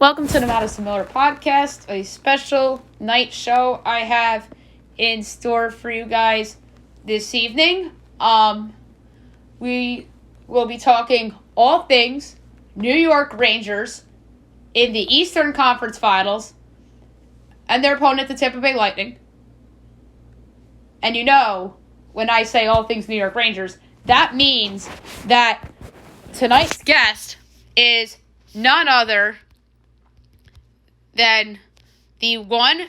Welcome to the Madison Miller Podcast, a special night show I have in store for you guys this evening. We will be talking all things New York Rangers in the Eastern Conference Finals and their opponent, the Tampa Bay Lightning. And you know, when I say all things New York Rangers, that means that tonight's guest is none other than the one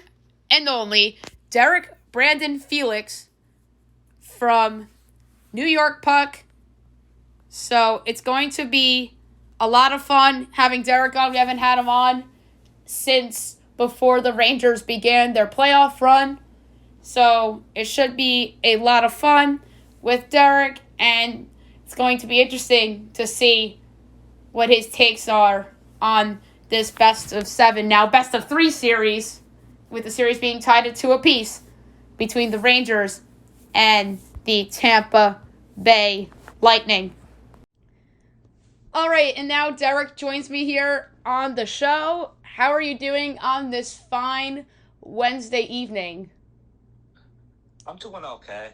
and only Derek Brandon Felix from New York Puck. So it's going to be a lot of fun having Derek on. We haven't had him on since before the Rangers began their playoff run. So it should be a lot of fun with Derek, and it's going to be interesting to see what his takes are on this best of 7, now best of 3 series, with the series being tied at 2 apiece between the Rangers and the Tampa Bay Lightning. All right, and now Derek joins me here on the show. How are you doing on this fine Wednesday evening? I'm doing okay.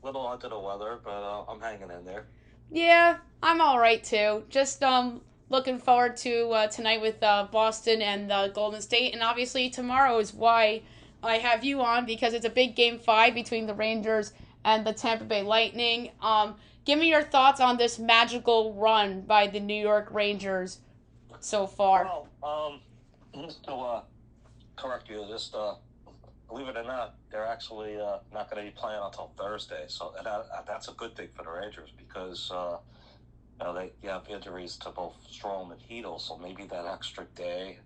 A little under the weather, but I'm hanging in there. Yeah, I'm all right too. Just looking forward to tonight with Boston and Golden State, and obviously tomorrow is why I have you on, because it's a big Game 5 between the Rangers and the Tampa Bay Lightning. Give me your thoughts on this magical run by the New York Rangers so far. Well, just to correct you, believe it or not, they're actually not going to be playing until Thursday, so that's a good thing for the Rangers because you have injuries to both Strome and Hedel, so maybe that extra day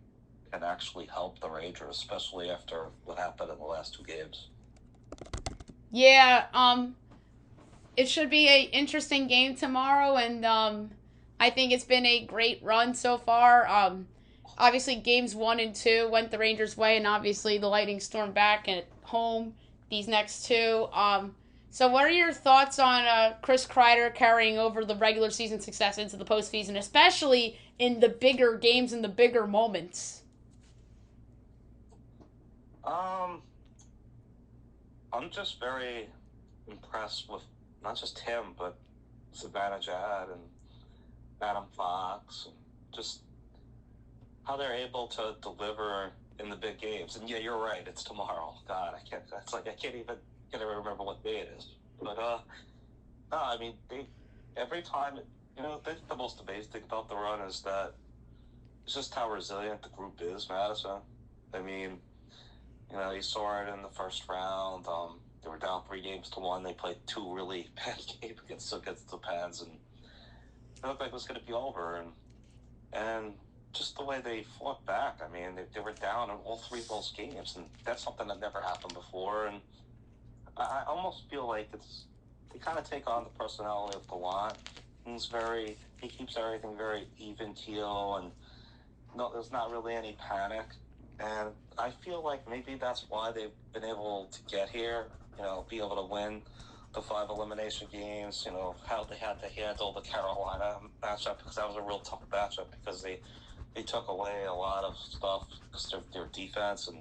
can actually help the Rangers, especially after what happened in the last 2 games. Yeah, it should be an interesting game tomorrow, and I think it's been a great run so far. Obviously, games 1 and 2 went the Rangers' way, and obviously the Lightning stormed back at home these next 2. So what are your thoughts on Chris Kreider carrying over the regular season success into the postseason, especially in the bigger games and the bigger moments? I'm just very impressed with not just him, but Savannah Jad and Adam Fox, and just how they're able to deliver in the big games. And yeah, you're right. It's tomorrow. God, I can't. That's like I can't even remember what day it is. But no, I mean, every time. I think the most amazing thing about the run is that it's just how resilient the group is, Madison. I mean, you saw it in the first round. They were down 3-1. They played 2 really bad games against the Pens, and it looked like it was going to be over. And just the way they fought back. I mean, they were down in all 3 of those games, and that's something that never happened before. And I almost feel like they kind of take on the personality of Gallant. He keeps everything very even keel, and no, there's not really any panic. And I feel like maybe that's why they've been able to get here, be able to win the 5 elimination games, how they had to handle the Carolina matchup, because that was a real tough matchup, because they took away a lot of stuff because their defense and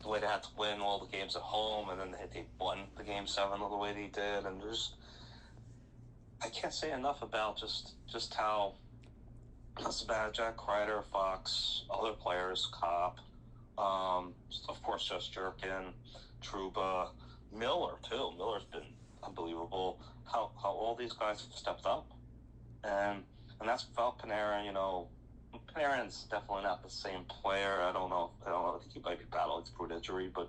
the way they had to win all the games at home, and then they won the Game 7 the way they did. And I can't say enough about just how Jack Kreider, Fox, other players, Kopp, of course, just Jerkin, Trouba, Miller too. Miller's been unbelievable. How all these guys have stepped up, and that's without Panarin. Panarin's definitely not the same player. I don't know. I think he might be battling through an injury, but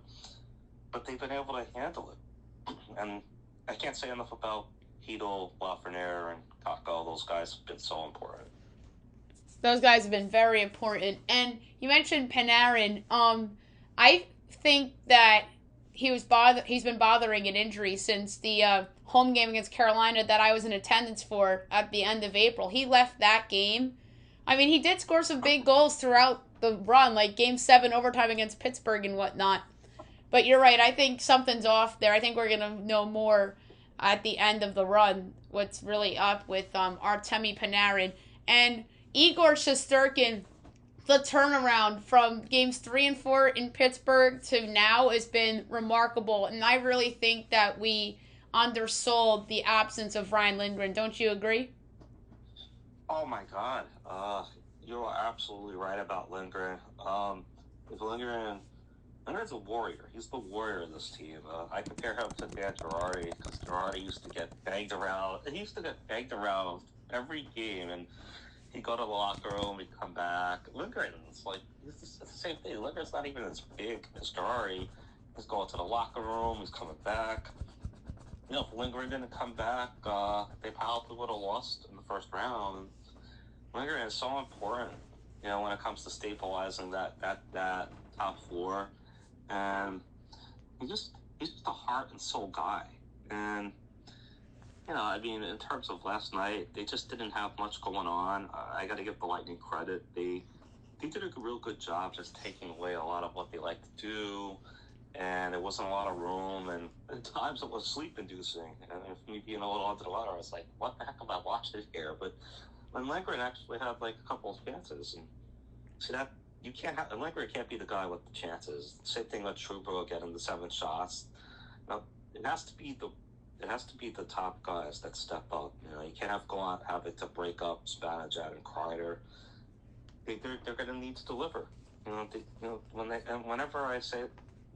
they've been able to handle it. And I can't say enough about Hedel, Lafreniere, and Kakko. Those guys have been so important. Those guys have been very important. And you mentioned Panarin. I think that he's been bothering an injury since the home game against Carolina that I was in attendance for at the end of April. He left that game. I mean, he did score some big goals throughout the run, like Game 7 overtime against Pittsburgh and whatnot. But you're right. I think something's off there. I think we're going to know more at the end of the run what's really up with Artemi Panarin. And Igor Shesterkin the turnaround from games 3 and 4 in Pittsburgh to now has been remarkable. And I really think that we undersold the absence of Ryan Lindgren. Don't you agree? Oh my God, you're absolutely right about Lindgren. If Lindgren's a warrior. He's the warrior of this team. I compare him to Dan Girardi because Girardi used to get banged around. He used to get banged around every game, and he'd go to the locker room, he'd come back. Lindgren, it's the same thing. Lindgren's not even as big as Girardi. He's going to the locker room, he's coming back. If Lindgren didn't come back, they probably would have lost in the first round. Lindgren is so important, when it comes to stabilizing that top four. And he's just a heart and soul guy. And in terms of last night, they just didn't have much going on. I got to give the Lightning credit. They did a real good job just taking away a lot of what they like to do, and there wasn't a lot of room, and at times it was sleep-inducing. And me being a little under the weather, I was like, what the heck am I watching here? But when Lindgren actually had a couple of chances, and see that you can't have Lindgren can't be the guy with the chances. Same thing with Trouba getting the 7 shots. Now it has to be the top guys that step up. You can't go out having to break up Spanajad and Kreider. They're going to need to deliver. Whenever I say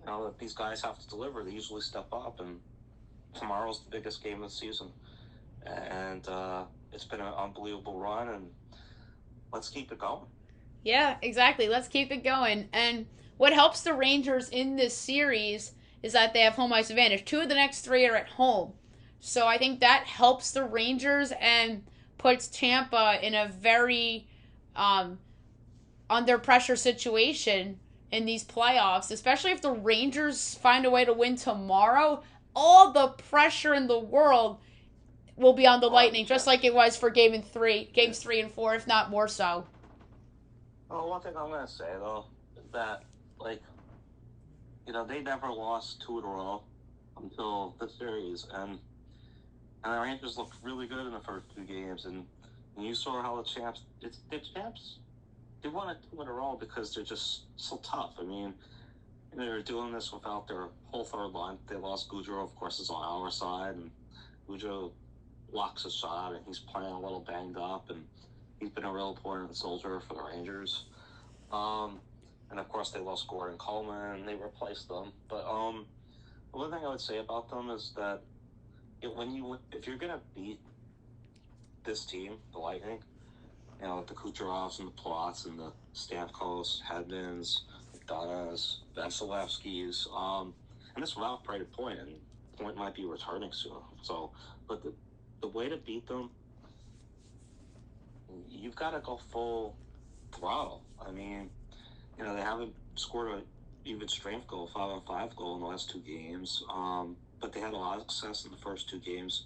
that these guys have to deliver, they usually step up. And tomorrow's the biggest game of the season, and it's been an unbelievable run. And let's keep it going. Yeah, exactly. Let's keep it going. And what helps the Rangers in this series is that they have home ice advantage. 2 of the next 3 are at home. So I think that helps the Rangers and puts Tampa in a very under pressure situation in these playoffs, especially if the Rangers find a way to win tomorrow. All the pressure in the world will be on the Lightning, just like it was for games 3 and 4, if not more so. Well, one thing I'm going to say, though, is that, they never lost 2 in a row until the series, and the Rangers looked really good in the first 2 games, and you saw how the champs, they won it 2 in a row because they're just so tough. They were doing this without their whole third line. They lost Gaudreau, of course, is on our side, and Gaudreau blocks a shot, and he's playing a little banged up, and he's been a real important soldier for the Rangers. And of course they lost Gordon Coleman and they replaced them. But the one thing I would say about them is that if you're gonna beat this team, the Lightning, the Kucherovs and the Plots and the Stamkos, Hedmans, McDonoughs, Vasilevskis, and this Ralph Prater Point, and Point might be returning soon. So, but the way to beat them, you've got to go full throttle. They haven't scored an even strength goal, 5-on-5 goal in the last 2 games. But they had a lot of success in the first 2 games.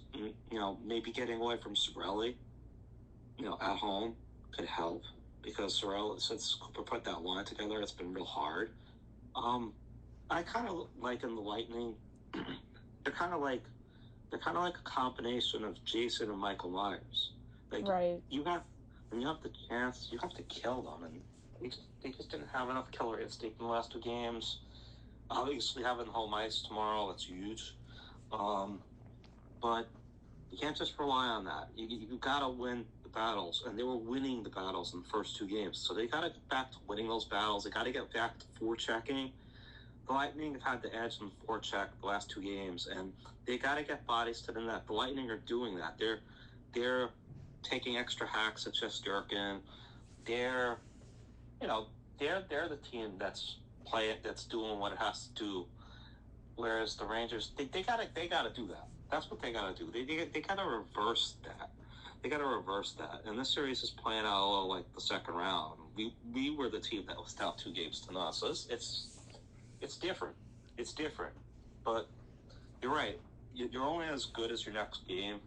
Maybe getting away from Cirelli, at home could help because Cirelli, since Cooper put that line together, it's been real hard. I kind of like in the Lightning, they're kind of like a combination of Jason and Michael Myers. Right. When you have the chance, you have to kill them, and they just didn't have enough killer instinct in the last 2 games. Obviously, having home ice tomorrow, that's huge. But you can't just rely on that. You got to win the battles, and they were winning the battles in the first 2 games. So they got to get back to winning those battles. They got to get back to forechecking. The Lightning have had the edge in the forecheck the last 2 games, and they got to get bodies to the net. The Lightning are doing that. They're taking extra hacks at Jeff Durkin. They're the team that's doing what it has to do. Whereas the Rangers, they gotta do that. That's what they gotta do. They gotta reverse that. They gotta reverse that. And this series is playing out a little like the second round. We were the team that was down 2 games to none. So it's different. It's different. But you're right. You're only as good as your next game.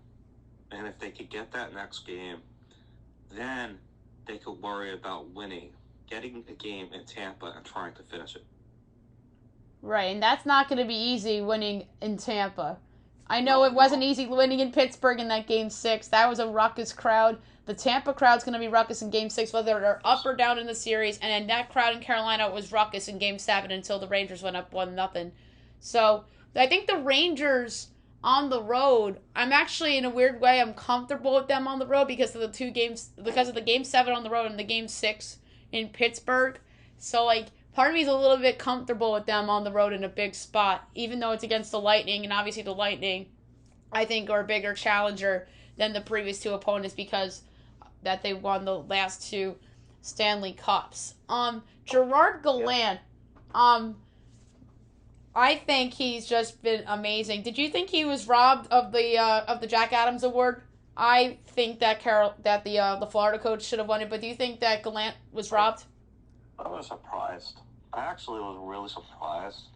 And if they could get that next game, then they could worry about getting a game in Tampa and trying to finish it. Right, and that's not going to be easy winning in Tampa. I know it wasn't easy winning in Pittsburgh in that Game 6. That was a ruckus crowd. The Tampa crowd's going to be ruckus in Game 6, whether they're up or down in the series. And then that crowd in Carolina was ruckus in Game 7 until the Rangers went up 1-0. So I think the Rangers on the road, I'm actually, in a weird way, I'm comfortable with them on the road because of the two games, because of the Game 7 on the road and the Game 6 in Pittsburgh. So, like, part of me is a little bit comfortable with them on the road in a big spot, even though it's against the Lightning. And obviously the Lightning, I think, are a bigger challenger than the previous two opponents because that they won the last two Stanley Cups. Gerard Gallant, I think he's just been amazing. Did you think he was robbed of the Jack Adams Award? I think that the Florida coach should have won it, but do you think that Gallant was robbed? I was surprised. I actually was really surprised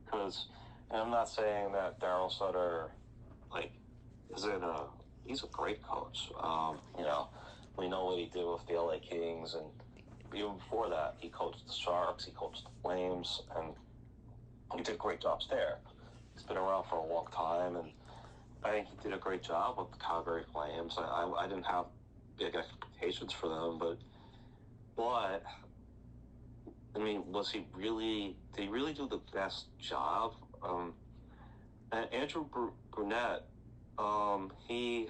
because, and I'm not saying that Daryl Sutter, like, he's a great coach. We know what he did with the LA Kings, and even before that, he coached the Sharks, he coached the Flames, and he did great jobs there. He's been around for a long time, and I think he did a great job with the Calgary Flames. I didn't have big expectations for them, but I mean, was he really? Did he really do the best job? And Andrew Brunette, he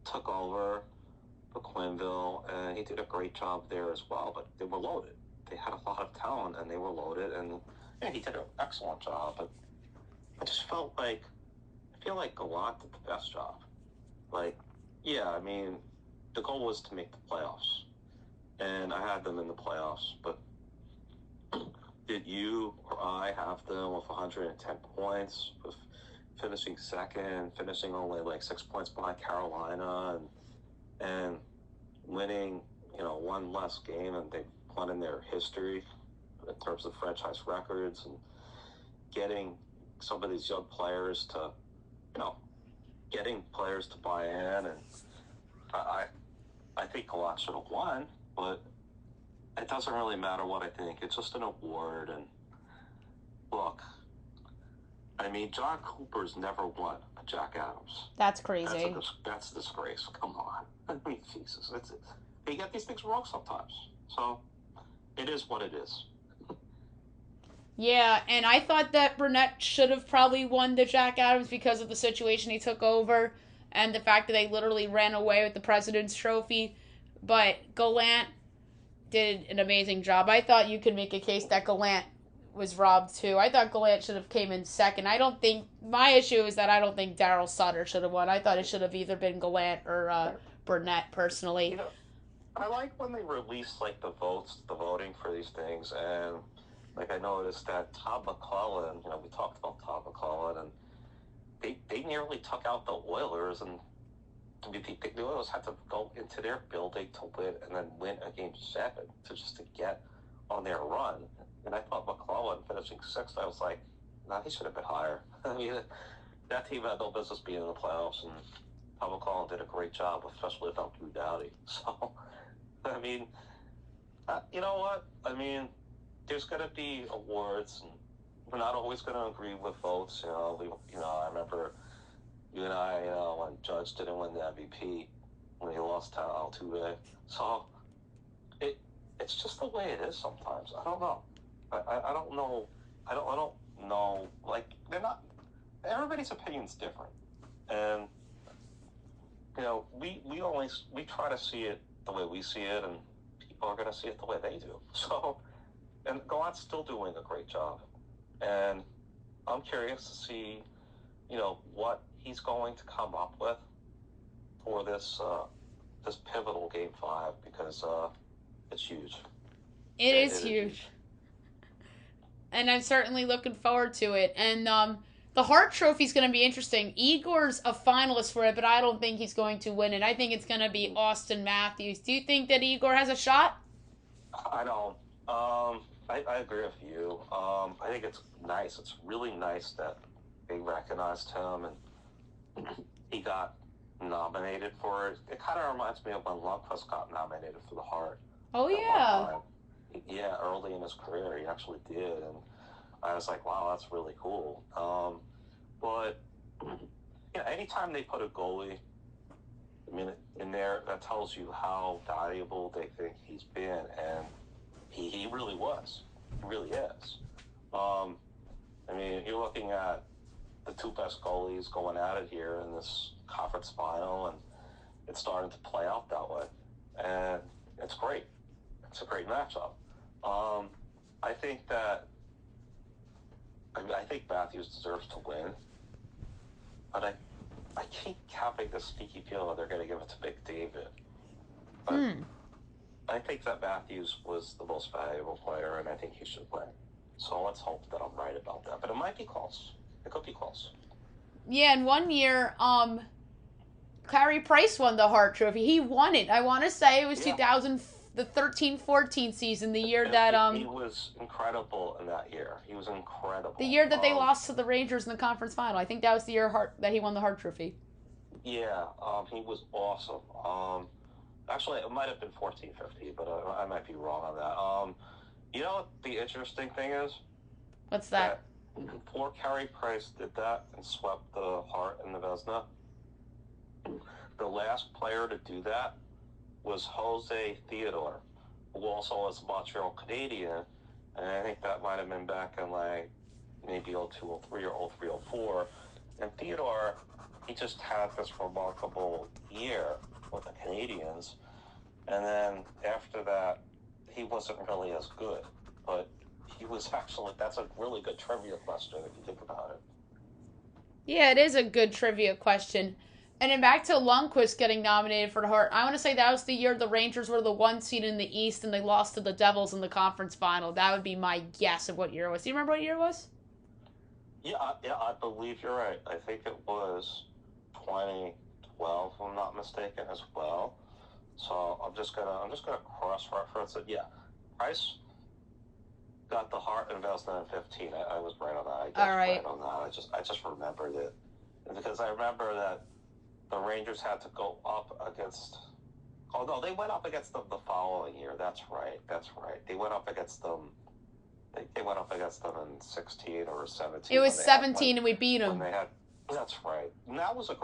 took over for Quenneville, and he did a great job there as well. But they were loaded. They had a lot of talent, and they were loaded, and he did an excellent job. But I just feel like Gallant did the best job. Like, yeah, I mean, the goal was to make the playoffs, and I had them in the playoffs, but did you or I have them with 110 points, with finishing second, finishing only like 6 points behind Carolina, and winning, one less game and they've won in their history in terms of franchise records, and getting some of these young players to, buy in, and I think Gallant should have won, but it doesn't really matter what I think. It's just an award, and look, I mean, John Cooper's never won a Jack Adams. That's crazy. That's a disgrace. Come on. I mean, Jesus. They get these things wrong sometimes. So, it is what it is. Yeah, and I thought that Burnett should have probably won the Jack Adams because of the situation he took over and the fact that they literally ran away with the President's Trophy. But Gallant did an amazing job. I thought you could make a case that Gallant was robbed too. I thought Gallant should have came in second. My issue is that I don't think Daryl Sutter should have won. I thought it should have either been Gallant or Burnett, personally. I like when they release like the voting for these things, and like I noticed that Todd McClellan, we talked about Todd McClellan, and they nearly took out the Oilers, and the Oilers had to go into their building to win and then win a Game 7 to get on their run. And I thought McClellan finishing sixth, I was like, nah, he should have been higher. I mean, that team had no business being in the playoffs, and Todd McClellan did a great job, especially without Drew Doughty. So, I mean, you know what? I mean, there's going to be awards, and we're not always going to agree with votes. I remember you and I, when Judge didn't win the MVP when he lost to Altuve. So it's just the way it is sometimes. I don't know. I don't know. I don't know. Like, they're not. Everybody's opinion's different, and we try to see it the way we see it, and people are going to see it the way they do. So, and Gallant's still doing a great job, and I'm curious to see, what he's going to come up with for this pivotal Game 5, because it's huge. It is huge. And I'm certainly looking forward to it. And the Hart Trophy is going to be interesting. Igor's a finalist for it, but I don't think he's going to win it. I think it's going to be Austin Matthews. Do you think that Igor has a shot? I don't. I agree with you. I think it's nice. It's really nice that they recognized him and he got nominated for it. It kind of reminds me of when Lundqvist got nominated for the Hart. Oh, yeah. Yeah, early in his career, he actually did, and I was like, wow, that's really cool. But anytime they put a goalie I mean, in there, that tells you how valuable they think he's been, and he really was. He really is. I mean, you're looking at the two best goalies going at it here in this conference final, and it's starting to play out that way. And it's great. It's a great matchup. I think that I think Matthews deserves to win, but I keep having this sneaky feeling that they're going to give it to McDavid. But I think that Matthews was the most valuable player, and I think he should win. So let's hope that I'm right about that. But it might be close. It could be close. Yeah, and one year, Carey Price won the Hart Trophy. He won it. I want to say it was 2013-14 season, the year that he was incredible in that year. He was incredible. The year that they lost to the Rangers in the conference final. I think that was the year that he won the Hart Trophy. Yeah, he was awesome. Actually, it might have been 14-15, but I might be wrong on that. You know what the interesting thing is? What's that? Poor Carey Price did that and swept the Hart and the Vezina. The last player to do that was Jose Theodore, who also was a Montreal Canadian, and I think that might have been back in like maybe 02, 03, or 03, 04. And Theodore, he just had this remarkable year with the Canadians, and then after that, he wasn't really as good, but he was actually, that's a really good trivia question if you think about it. Yeah, it is a good trivia question. And then back to Lundqvist getting nominated for the Hart. I want to say that was the year the Rangers were the 1 seed in the East and they lost to the Devils in the conference final. That would be my guess of what year it was. Do you remember what year it was? Yeah, I believe you're right. I think it was 2012, if I'm not mistaken, as well. So I'm just gonna cross-reference it. Yeah, Price got the Hart and Vezina in 15. I was right on that. I guess All right. Right on that. I just remembered it, and because I remember that the Rangers had to go up against. Oh no, they went up against them the following year. That's right. They went up against them. They went up against them in 16 or 17. It was 17, and we beat them. That's right. And that was a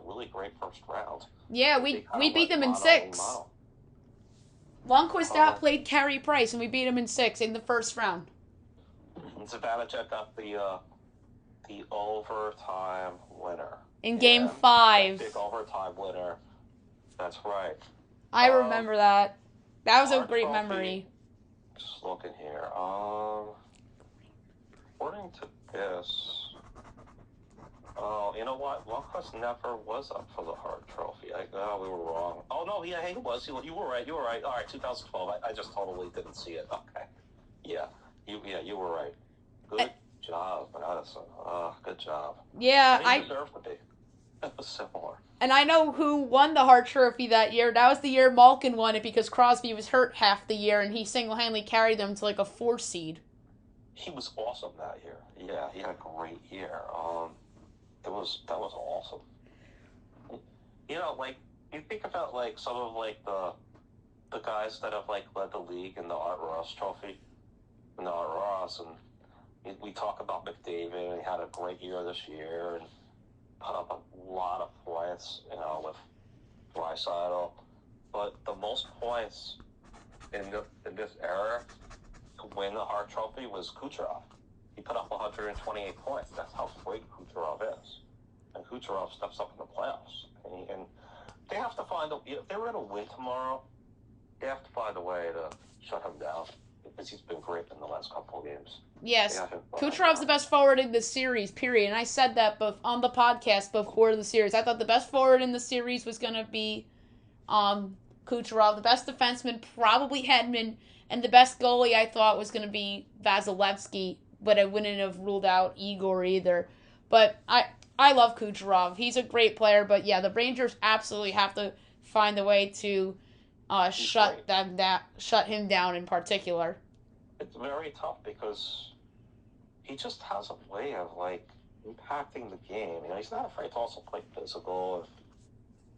really great first round. Yeah, we beat them in 6. Lundqvist outplayed Carey Price, and we beat him in 6 in the first round. Zibanejad got the overtime winner. In Game 5. Big overtime winner. That's right. I remember that. That was a great trophy, memory. Just looking here. According to this... Oh, you know what? Lundqvist never was up for the Hart Trophy. We were wrong. Oh, no, yeah, he was. You were right. All right, 2012. I just totally didn't see it. Okay. Yeah, you were right. Good job, Madison. Good job. Yeah, I deserve to be. That was similar. And I know who won the Hart Trophy that year. That was the year Malkin won it because Crosby was hurt half the year, and he single-handedly carried them to like a 4 seed. He was awesome that year. Yeah, he had a great year. That was awesome. You know, like you think about like some of like the guys that have like led the league in the Art Ross Trophy, and the Art Ross, and we talk about McDavid. And he had a great year this year and put up a lot of points, you know, with Draisaitl. But the most points in this era to win the Hart Trophy was Kucherov. He put up 128 points. That's how great Kucherov is. And Kucherov steps up in the playoffs. And they have to find if they were going to win tomorrow, they have to find a way to shut him down because he's been great in the last couple of games. Yes, Kucherov's the best forward in the series, period. And I said that both on the podcast before the series. I thought the best forward in the series was going to be Kucherov. The best defenseman, probably Hedman. And the best goalie, I thought, was going to be Vasilevsky. But I wouldn't have ruled out Igor either. But I love Kucherov. He's a great player. But yeah, the Rangers absolutely have to find a way to shut him down in particular. It's very tough because he just has a way of like impacting the game. You know, he's not afraid to also play physical.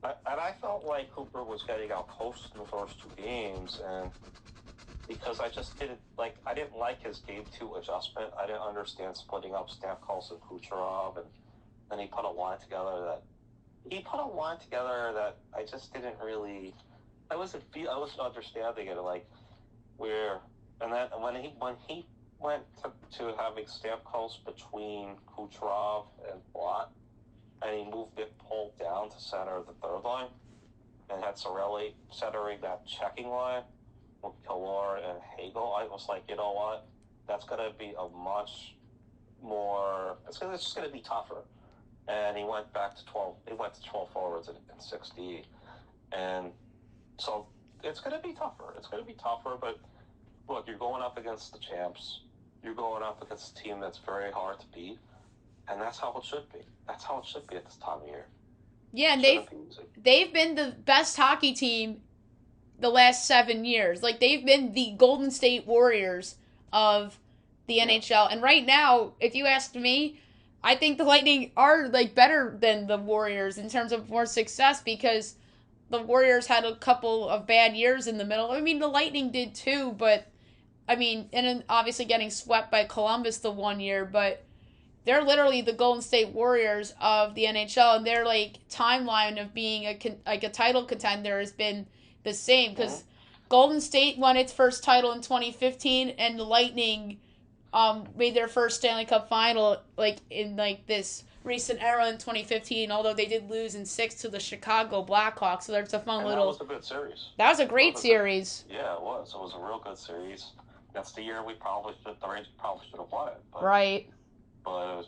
And I felt like Cooper was getting out coached in the first 2 games, and because I didn't like his game 2 adjustment. I didn't understand splitting up Stamkos and Kucherov, and then he put a line together that he put a line together that I just didn't really. I wasn't understanding it like where, and then when he went to having Stamkos between Kucherov and Blot, and he moved it pulled down to center of the third line, and had Sorelli centering that checking line with Killor and Hagel. I was like, you know what? That's going to be a much more. It's just going to be tougher. And he went back to 12. He went to 12 forwards in 6D, and so it's going to be tougher. It's going to be tougher. But look, you're going up against the champs. You're going up against a team that's very hard to beat, and that's how it should be. That's how it should be at this time of year. Yeah, and they've been the best hockey team the last 7 years. Like, they've been the Golden State Warriors of the NHL. And right now, if you asked me, I think the Lightning are, like, better than the Warriors in terms of more success, because the Warriors had a couple of bad years in the middle. I mean, the Lightning did too, but, I mean, and obviously getting swept by Columbus the one year, but they're literally the Golden State Warriors of the NHL, and their, like, timeline of being a title contender has been the same, because Golden State won its first title in 2015, and the Lightning made their first Stanley Cup final, like, in, like, this recent era in 2015, although they did lose in 6 to the Chicago Blackhawks, so there's a fun little. That was a good series. That was a great series. Yeah, it was. It was a real good series. That's the year the Rangers probably should have won it. But, right. But it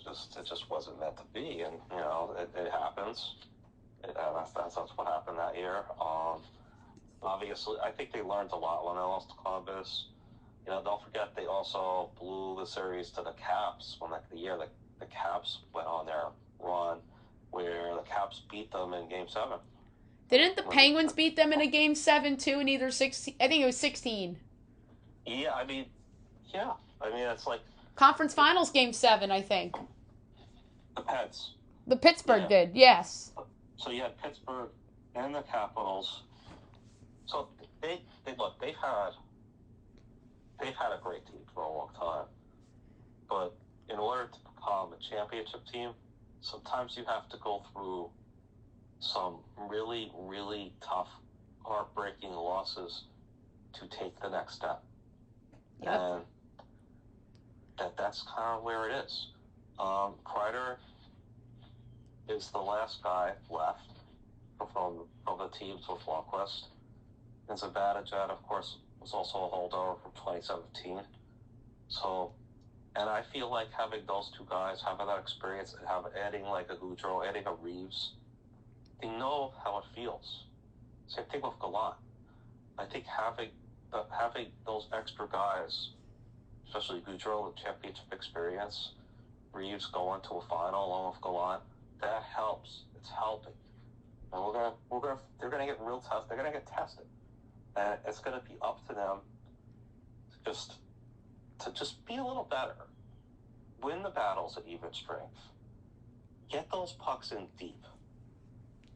just wasn't meant to be, and you know it happens. That's what happened that year. Obviously, I think they learned a lot when they lost to Columbus. You know, don't forget they also blew the series to the Caps when the year the Caps went on their run, where the Caps beat them in Game 7. Didn't the Penguins beat them in a Game 7 too in either 16? I think it was 16. Yeah, I mean, it's like Conference Finals Game 7, I think. The Pets. The Pittsburgh did, yes. So you had Pittsburgh and the Capitals. So they've had a great team for a long time. But in order to become a championship team, sometimes you have to go through some really, really tough, heartbreaking losses to take the next step. Yep. And that's kind of where it is. Kreider is the last guy left from the teams with Lundqvist. And Zibanejad, of course, was also a holdover from 2017. So, and I feel like having those two guys, having that experience, and adding like a Goudreau, adding a Reeves, they know how it feels. Same thing with Gallant. I think having those extra guys, especially Goudreau with championship experience, Reeves going to a final along with Gallant, that helps. It's helping. And they're gonna get real tough. They're gonna get tested. And it's going to be up to them to just be a little better. Win the battles at even strength. Get those pucks in deep.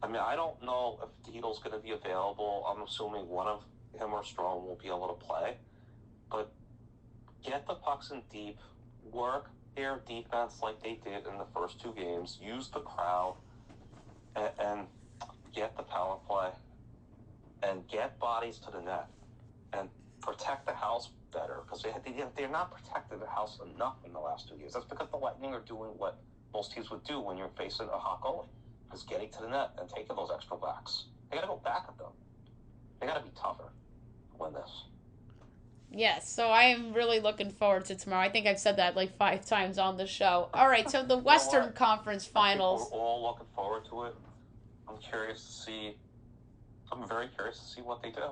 I mean, I don't know if Dietl's going to be available. I'm assuming one of him or Strome will be able to play. But get the pucks in deep. Work their defense like they did in the first 2 games. Use the crowd. And get the power play. And get bodies to the net, and protect the house better, because they're not protecting the house enough in the last 2 years. That's because the Lightning are doing what most teams would do when you're facing a hot goalie, is getting to the net and taking those extra backs. They got to go back at them. They got to be tougher to win this. Yes, so I am really looking forward to tomorrow. I think I've said that like 5 times on the show. All right, so the Western Conference Finals. We're all looking forward to it. I'm very curious to see what they do.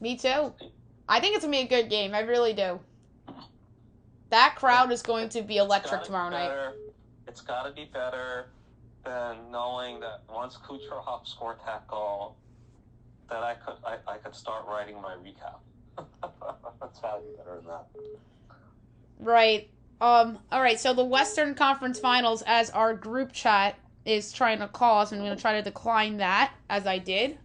Me too. I think it's going to be a good game. I really do. That crowd is going to be electric tomorrow night. It's got to be better than knowing that once Kucherov scored that goal, that I could start writing my recap. That's got to be better than that. Right. All right, so the Western Conference Finals, as our group chat is trying to call us, and I'm going to try to decline that, as I did.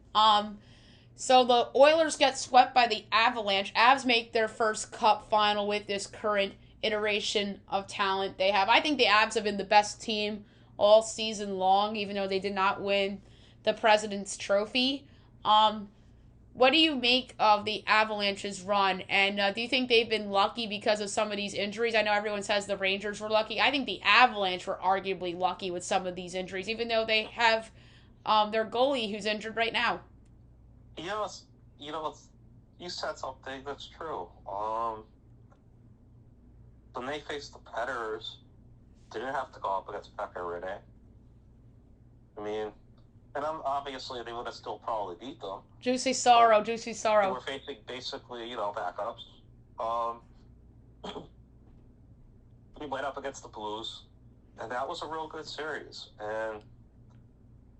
So the Oilers get swept by the Avalanche. Avs make their first cup final with this current iteration of talent they have. I think the Avs have been the best team all season long, even though they did not win the President's Trophy. What do you make of the Avalanche's run? And do you think they've been lucky because of some of these injuries? I know everyone says the Rangers were lucky. I think the Avalanche were arguably lucky with some of these injuries, even though they have their goalie who's injured right now. You know, you said something that's true. When they faced the Predators, they didn't have to go up against Pekka Rinne. I mean, and obviously they would have still probably beat them. Juicy sorrow. They were facing basically, backups. He went up against the Blues, and that was a real good series. And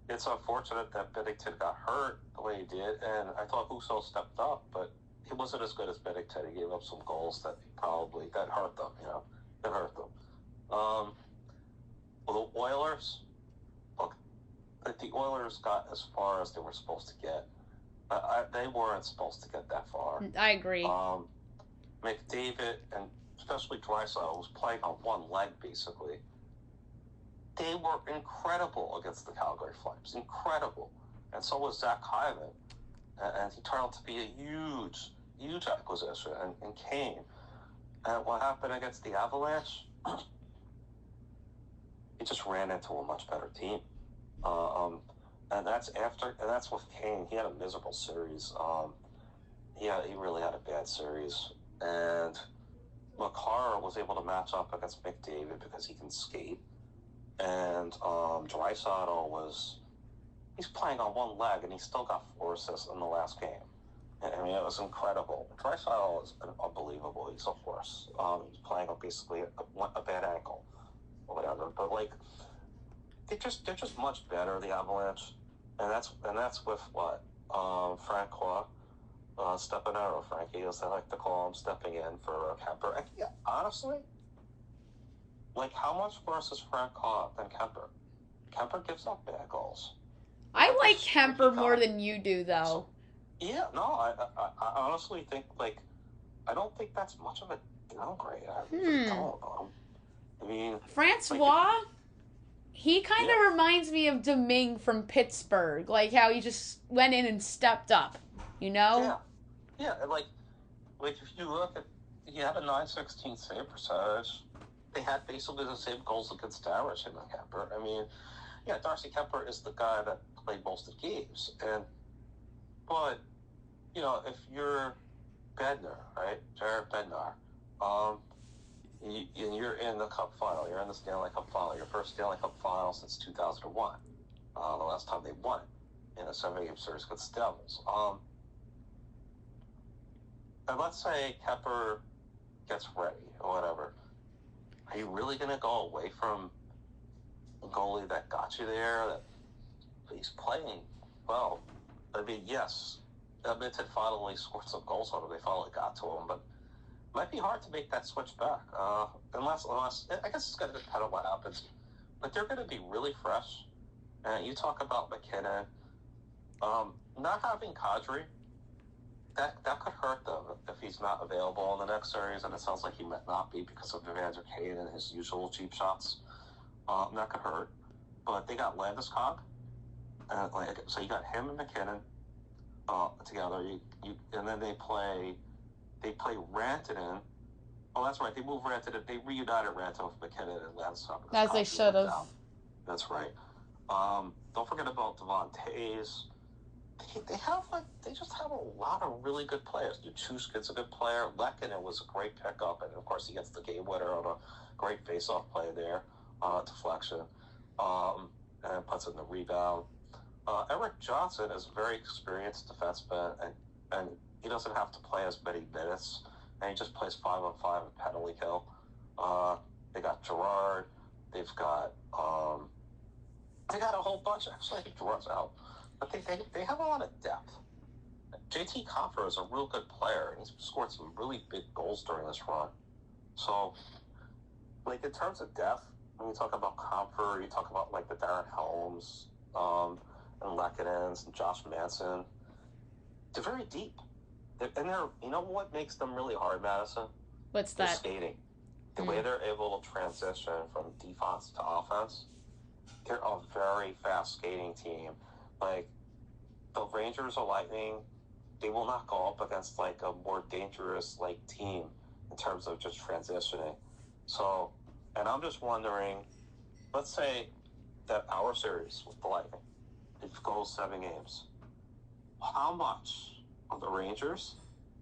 it's unfortunate that Binnington got hurt the way he did, and I thought Husso stepped up, but he wasn't as good as Binnington. He gave up some goals that hurt them, that hurt them. Well, the Oilers, look, the Oilers got as far as they were supposed to get. They weren't supposed to get that far. I agree. McDavid, and especially Draisaitl, was playing on one leg, basically. They were incredible against the Calgary Flames. Incredible. And so was Zach Hyman. And he turned out to be a huge, huge acquisition. And Kane. And what happened against the Avalanche? He just ran into a much better team. And that's with Kane. He had a miserable series. He really had a bad series. And Makar was able to match up against McDavid because he can skate. And Draisaitl he's playing on one leg, and he still got 4 assists in the last game. I mean, it was incredible. Draisaitl is unbelievable. He's a horse. He's playing on basically a bad ankle or whatever. But they're just much better, the Avalanche, and that's with what Francois stepping out, or Frankie, as they like to call him, stepping in for Kemper. And honestly. How much worse is Francois than Kemper? Kemper gives up bad goals. I like Kemper more than you do, though. Yeah, no, I honestly think, I don't think that's much of a downgrade. I really don't. I mean... Francois, he kind of reminds me of Domingue from Pittsburgh. How he just went in and stepped up, Yeah. Yeah, if you look at... He had a .916 save percentage. They had basically the same goals against average in Kemper. I mean, Darcy Kemper is the guy that played most of the games. But, if you're Bednar, right? Jared Bednar, and you're in the Cup final, you're in the Stanley Cup final, your first Stanley Cup final since 2001, the last time they won it in a 7-game series against the Devils. And let's say Kemper gets ready or whatever. Are you really going to go away from a goalie that got you there? That he's playing well. I mean, yes, Edmonton finally scored some goals on him. They finally got to him, but it might be hard to make that switch back. Unless I guess it's going to depend on what happens. But they're going to be really fresh. And you talk about McKinnon. Not having Kadri, that could hurt them if he's not available in the next series, and it sounds like he might not be because of Evander Kane and his usual cheap shots. That could hurt. But they got Landeskog, and so you got him and McKinnon together. And then they play Rantanen. Oh, that's right. They moved Rantanen. They reunited Rantanen with McKinnon and Landeskog. As they should have. That's right. Don't forget about Devon Tays. They just have a lot of really good players. Duchushkin's a good player. Lehkonen was a great pickup, and of course he gets the game winner on a great face-off play there, deflection, and puts in the rebound. Eric Johnson is a very experienced defenseman, and he doesn't have to play as many minutes, and he just plays 5-on-5 and penalty kill. They got Gerard. They've got they got a whole bunch. Actually, I think Gerard's out. But they have a lot of depth. JT Compher is a real good player, and he's scored some really big goals during this run. So, in terms of depth, when you talk about Compher, you talk about, the Darren Helms, and Lehkonens, and Josh Manson, they're very deep. You know what makes them really hard, Madison? What's that? Their skating. The way they're able to transition from defense to offense, they're a very fast skating team. Like, the Rangers or Lightning, they will not go up against like a more dangerous like team in terms of just transitioning. So, and I'm just wondering, let's say that our series with the Lightning, it goes 7 games. How much of the Rangers,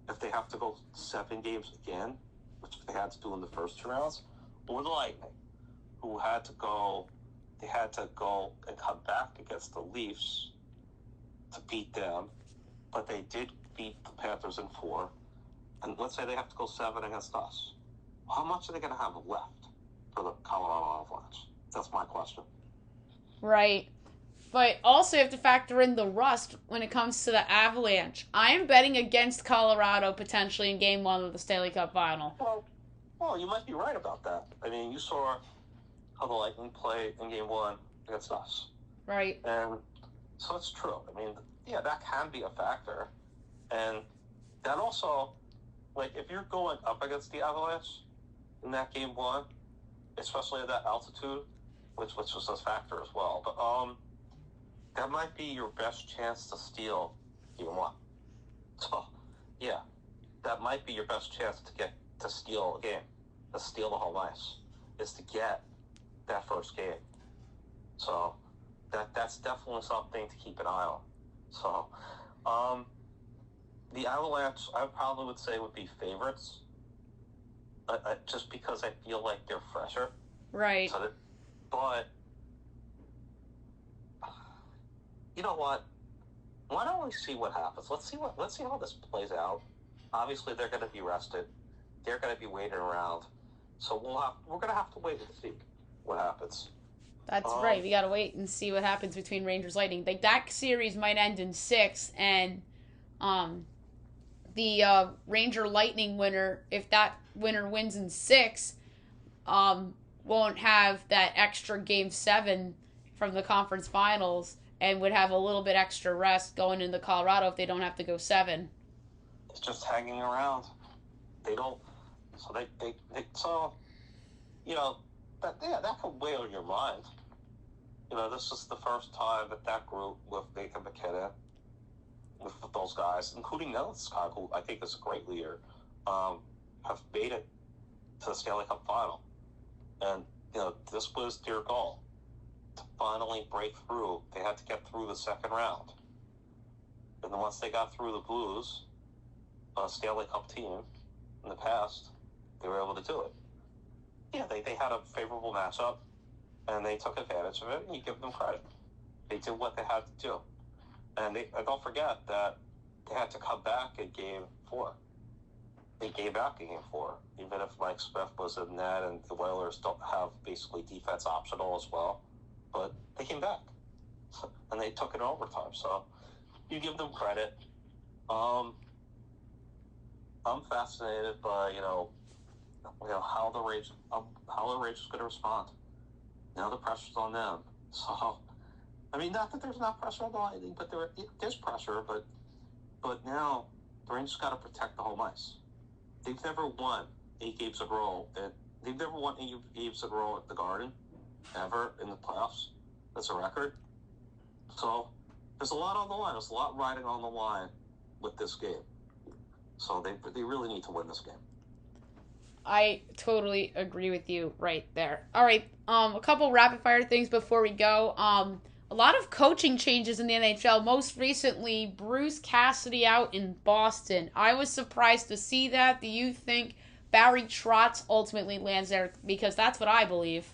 if they have to go 7 games again, which they had to do in the first 2 rounds, or the Lightning, who had to go, they had to go and come back against the Leafs to beat them, but they did beat the Panthers in 4. And let's say they have to go 7 against us. How much are they going to have left for the Colorado Avalanche? That's my question. Right. But also you have to factor in the rust when it comes to the Avalanche. I am betting against Colorado potentially in Game 1 of the Stanley Cup Final. Well, you might be right about that. I mean, you saw how the Lightning played in Game 1 against us. Right. And so it's true. I mean, yeah, that can be a factor. And that also, like, if you're going up against the Avalanche in that Game 1, especially at that altitude, which was a factor as well, but that might be your best chance to steal Game 1. So, yeah, that might be your best chance to steal a game, to steal the whole ice, is to get that first game. So that's definitely something to keep an eye on. So, the Avalanche, I probably would say, would be favorites, just because I feel like they're fresher. Right. But you know what? Why don't we see what happens? Let's see how this plays out. Obviously, they're going to be rested. They're going to be waiting around. So we're going to have to wait and see what happens. That's right. We got to wait and see what happens between Rangers Lightning. Like, that series might end in 6, and the Ranger Lightning winner, if that winner wins in 6, won't have that extra Game 7 from the conference finals and would have a little bit extra rest going into Colorado if they don't have to go 7. It's just hanging around. They don't. So so, you know, that can weigh on your mind. You know, this is the first time that group with Nathan McKinnon, with those guys, including Nelson Scott, who I think is a great leader, have made it to the Stanley Cup final. And, you know, this was their goal, to finally break through. They had to get through the second round. And then once they got through the Blues, a Stanley Cup team in the past, they were able to do it. Yeah, they had a favorable matchup, and they took advantage of it, and you give them credit. They did what they had to do. And don't forget that they had to come back in Game 4. They came back in Game 4, even if Mike Smith was in net, and the Oilers don't have basically defense optional as well. But they came back, and they took it in overtime. So you give them credit. I'm fascinated by how the Rangers going to respond. Now the pressure's on them. So, I mean, not that there's not pressure on the Lightning, but there's pressure. But now the Rangers got to protect the home ice. They've never won 8 games in a row. They've never won 8 games in a row at the Garden, ever, in the playoffs. That's a record. So there's a lot on the line. There's a lot riding on the line with this game. So they really need to win this game. I totally agree with you right there. All right, a couple rapid fire things before we go. A lot of coaching changes in the NHL. Most recently, Bruce Cassidy out in Boston. I was surprised to see that. Do you think Barry Trotz ultimately lands there? Because that's what I believe.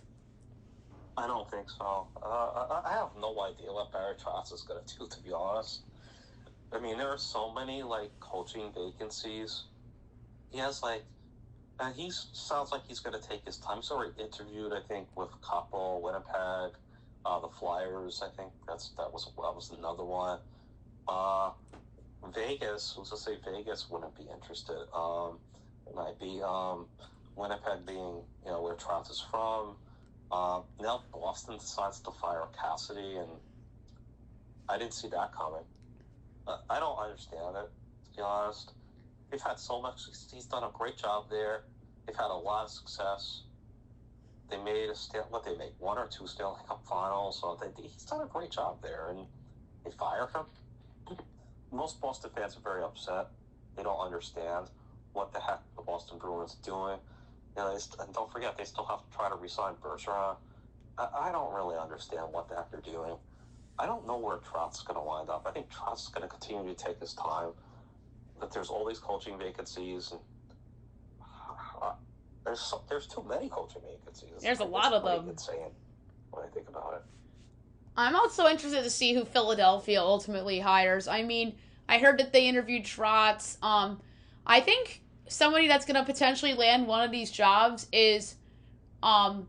I don't think so. I have no idea what Barry Trotz is going to do, to be honest. I mean, there are so many, coaching vacancies. He has, and he sounds like he's going to take his time. He's already interviewed, I think, with Couple, Winnipeg, the Flyers. I think that was another one. Vegas, let's just say Vegas wouldn't be interested. It might be Winnipeg being, where Trotz is from. Now Boston decides to fire Cassidy, and I didn't see that coming. I don't understand it, to be honest. They've had so much. He's done a great job there. They've had a lot of success. They made 1 or 2 Stanley Cup finals. So he's done a great job there, and they fire him. Most Boston fans are very upset. They don't understand what the heck the Boston Bruins are doing. And don't forget, they still have to try to re-sign Bergeron. I don't really understand what the heck they're doing. I don't know where Trout's going to wind up. I think Trout's going to continue to take his time. But there's all these coaching vacancies, and there's too many coaching vacancies. There's a lot of them. Insane when I think about it. I'm also interested to see who Philadelphia ultimately hires. I mean, I heard that they interviewed Trotz. I think somebody that's going to potentially land one of these jobs is a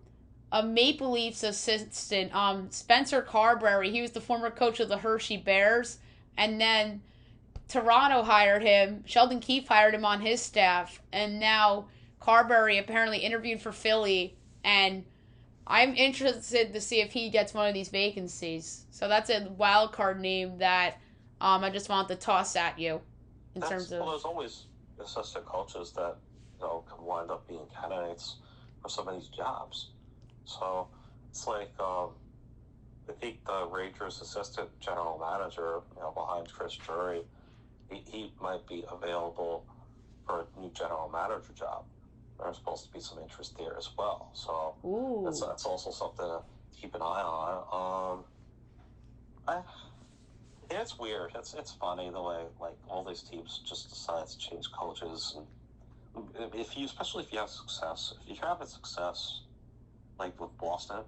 Maple Leafs assistant, Spencer Carberry. He was the former coach of the Hershey Bears, and then Toronto hired him. Sheldon Keefe hired him on his staff, and now Carberry apparently interviewed for Philly, and I'm interested to see if he gets one of these vacancies. So that's a wild card name that I just wanted to toss at you in terms of. Well, there's always assistant coaches that can wind up being candidates for some of these jobs. So it's like I think the Rangers assistant general manager, behind Chris Drury, he might be available for a new general manager job. There's supposed to be some interest there as well. So that's also something to keep an eye on. It's weird. It's funny the way all these teams just decide to change coaches, and especially if you have success. If you're having success, like with Boston,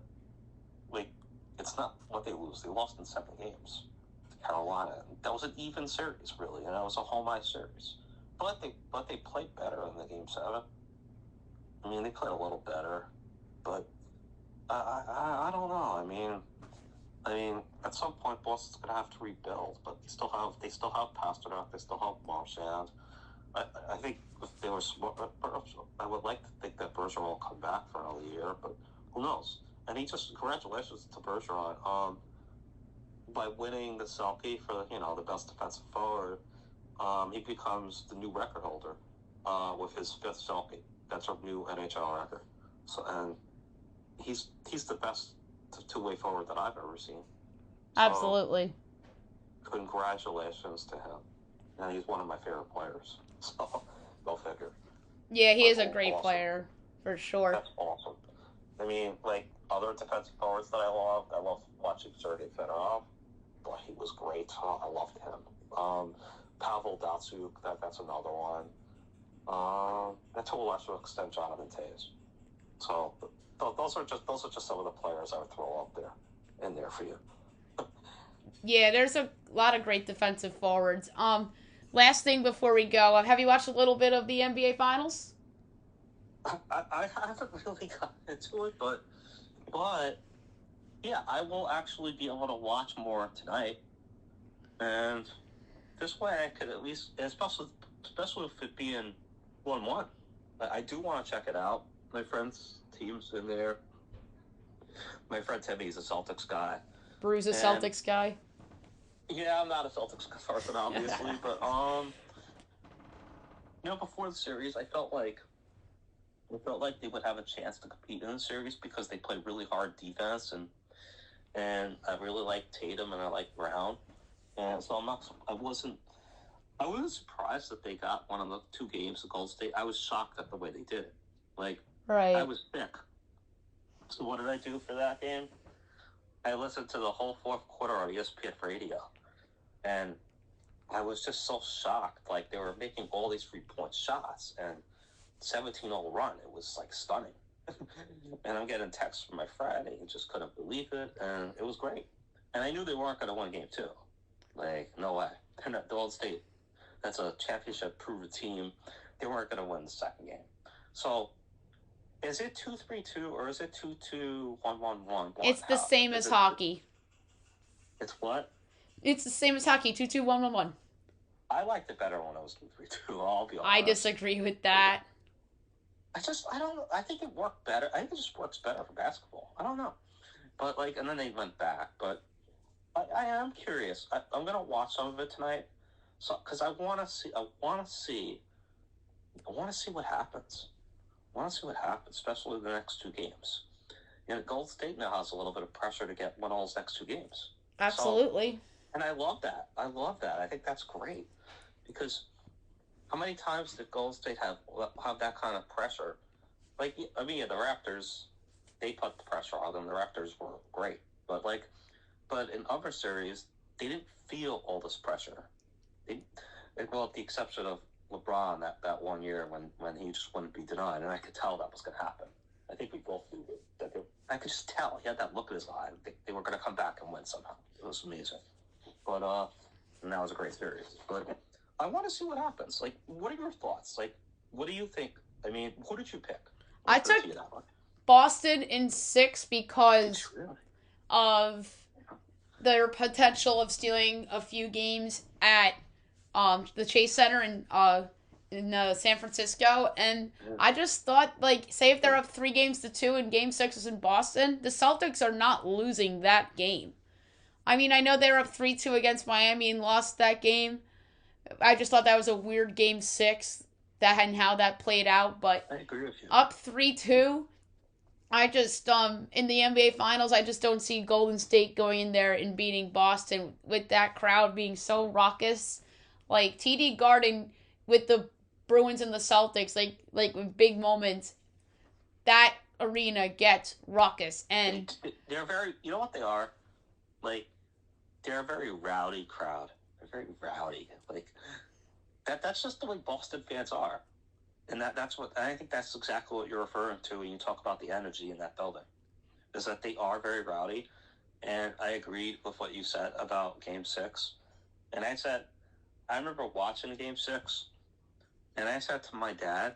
it's not what they lose. They lost in 7 games to Carolina. That was an even series, really, and it was a home ice series. But they played better in the game 7. I mean, they played a little better, but I don't know. I mean, at some point Boston's gonna have to rebuild, but they still have Pasternak, they still have Marchand. I think if they were smart, I would like to think that Bergeron will come back for another year, but who knows? And congratulations to Bergeron by winning the Selke for the best defensive forward. He becomes the new record holder with his 5th Selke. That's a new NHL record. So, and he's the best two-way forward that I've ever seen. So, absolutely. Congratulations to him. And he's one of my favorite players. So, go figure. Yeah, he is a great player, for sure. That's awesome. I mean, other defensive forwards that I love watching Sergei Fedorov. Boy, he was great. I loved him. Pavel Datsyuk, that's another one. And to a lesser extent, Jonathan Toews. So those are just some of the players I would throw up in there for you. Yeah, there's a lot of great defensive forwards. Last thing before we go, have you watched a little bit of the NBA Finals? I haven't really gotten into it, but yeah, I will actually be able to watch more tonight, and this way I could at least, especially if it being 1-1. I do want to check it out. My friend's team's in there. My friend Timmy's a Celtics guy. Bruce a Celtics guy. Yeah, I'm not a Celtics person, obviously, but before the series, I felt like they would have a chance to compete in the series because they played really hard defense, and I really liked Tatum and I liked Brown, and so I wasn't surprised that they got one of the 2 games of Golden State. I was shocked at the way they did it. Right. I was sick. So what did I do for that game? I listened to the whole 4th quarter on ESPN radio, and I was just so shocked. They were making all these 3-point shots, and 17-0 run. It was stunning. And I'm getting texts from my friend, and he just couldn't believe it, and it was great. And I knew they weren't going to win game 2. No way. They're not Golden State. That's a championship-proven team. They weren't going to win the second game. So, is it 2-3-2 or is it 2-2-1-1-1? It's the same as hockey. It's what? It's the same as hockey. 2-2-1-1-1. I liked it better when it was 2-3-2. I'll be honest. I disagree with that. I think it worked better. I think it just works better for basketball. I don't know. But, and then they went back. But I am curious. I'm going to watch some of it tonight. So, because I want to see what happens. I want to see what happens, especially the next 2 games. Golden State now has a little bit of pressure to win all those next 2 games. Absolutely. And I love that. I love that. I think that's great because how many times did Golden State have that kind of pressure? Like, I mean, the Raptors, they put the pressure on them. The Raptors were great, but in other series, they didn't feel all this pressure. Well, with the exception of LeBron that one year when he just wouldn't be denied, and I could tell that was going to happen. I think we both knew that. I could just tell he had that look in his eye. They were going to come back and win somehow. It was amazing. But and that was a great series. But I want to see what happens. Like, what are your thoughts? Like, what do you think? I mean, who did you pick? I took Boston in 6 because of their potential of stealing a few games at the Chase Center in San Francisco, and I just thought, like, say if they're up 3-2 and Game 6 is in Boston, the Celtics are not losing that game. I mean, I know they were up 3-2 against Miami and lost that game. I just thought that was a weird Game 6 and how that played out, but I agree with you. Up 3-2, I just in the NBA Finals, I just don't see Golden State going in there and beating Boston with that crowd being so raucous. Like TD Garden with the Bruins and the Celtics, like with big moments, that arena gets raucous, and they're very. You know what they are? Like, they're a very rowdy crowd. They're very rowdy. Like that's just the way Boston fans are. And that's what I think that's exactly what you're referring to when you talk about the energy in that building. Is that they are very rowdy. And I agreed with what you said about Game 6. And I remember watching Game 6, and I said to my dad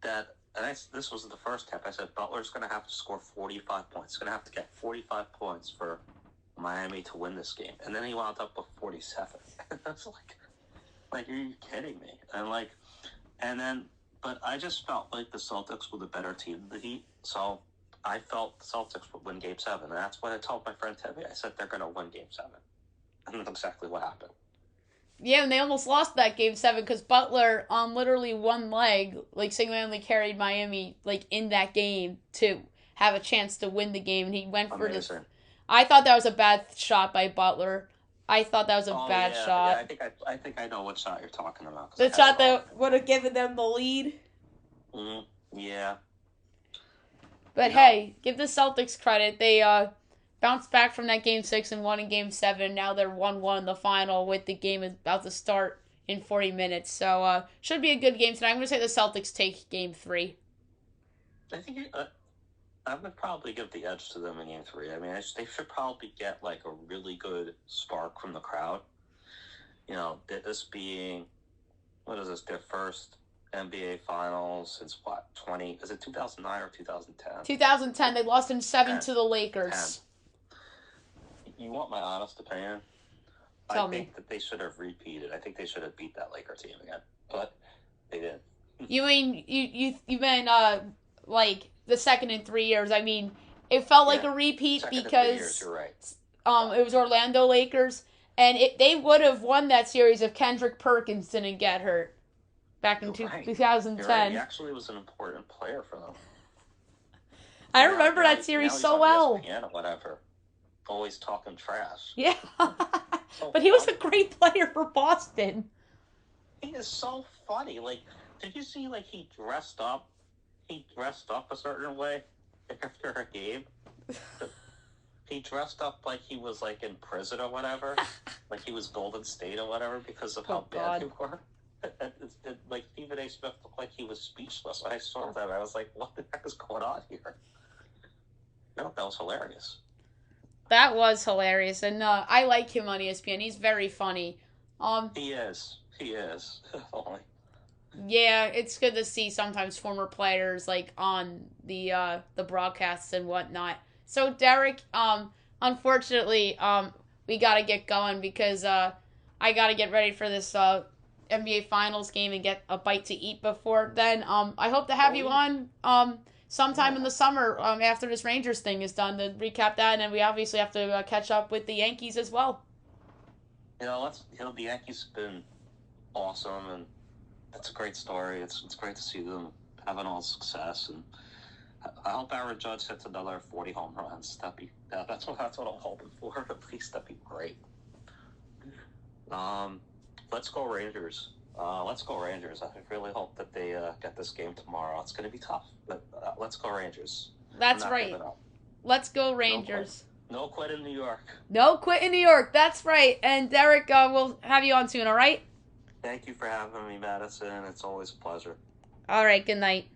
this was the first half, I said, Butler's going to have to score 45 points. He's going to have to get 45 points for Miami to win this game. And then he wound up with 47. That's like, are you kidding me? But I just felt like the Celtics were the better team than the Heat, so I felt the Celtics would win Game 7, and that's what I told my friend Timmy. I said they're going to win Game 7, and that's exactly what happened. Yeah, and they almost lost that Game 7 because Butler, on literally one leg, like, single-handedly carried Miami, like, in that game to have a chance to win the game, and he went for Amazing. I thought that was a bad shot by Butler. I thought that was a bad shot. Yeah, I think I know what shot you're talking about. The shot that would have given them the lead. Mm-hmm. Yeah. But hey, give the Celtics credit. They bounced back from that Game 6 and won in Game 7. Now they're 1-1 in the final with the game about to start in 40 minutes. So should be a good game tonight. I'm going to say the Celtics take Game 3. I think I would probably give the edge to them in Game 3. I mean, they should probably get, like, a really good spark from the crowd. You know, this being, their first NBA Finals since, is it 2009 or 2010? 2010. They lost in 7 to the Lakers. 10. You want my honest opinion? Tell me. I think that they should have repeated. I think they should have beat that Laker team again, but they didn't. You mean, you meant, like, the second in 3 years? I mean, it felt like a repeat because you're right. It was Orlando Lakers, and they would have won that series if Kendrick Perkins didn't get hurt back in 2010. Right. He actually was an important player for them. I remember that series so well. ESPN or whatever, always talking trash. Yeah, but he was a great player for Boston. He is so funny. Like, did you see, like, he dressed up a certain way after a game? He dressed up like he was, like, in prison or whatever. Like he was Golden State or whatever because of how bad he were. Like, Stephen A. Smith looked like he was speechless when I saw that. I was like, what the heck is going on here? No, that was hilarious. That was hilarious. And I like him on ESPN. He's very funny. He is. Yeah, it's good to see sometimes former players like on the broadcasts and whatnot. So Derek, unfortunately, we gotta get going because I gotta get ready for this NBA Finals game and get a bite to eat before then. I hope to have you on sometime in the summer after this Rangers thing is done to recap that, and then we obviously have to catch up with the Yankees as well. You know, the Yankees have been awesome, and that's a great story. It's great to see them having all success, and I hope Aaron Judge hits another 40 home runs. That's what I'm hoping for. At least that'd be great. Let's go Rangers. Let's go Rangers. I really hope that they get this game tomorrow. It's going to be tough, but let's go Rangers. That's right. Let's go Rangers. No quit in New York. No quit in New York. That's right. And Derek, we'll have you on soon, all right? Thank you for having me, Madison. It's always a pleasure. All right. Good night.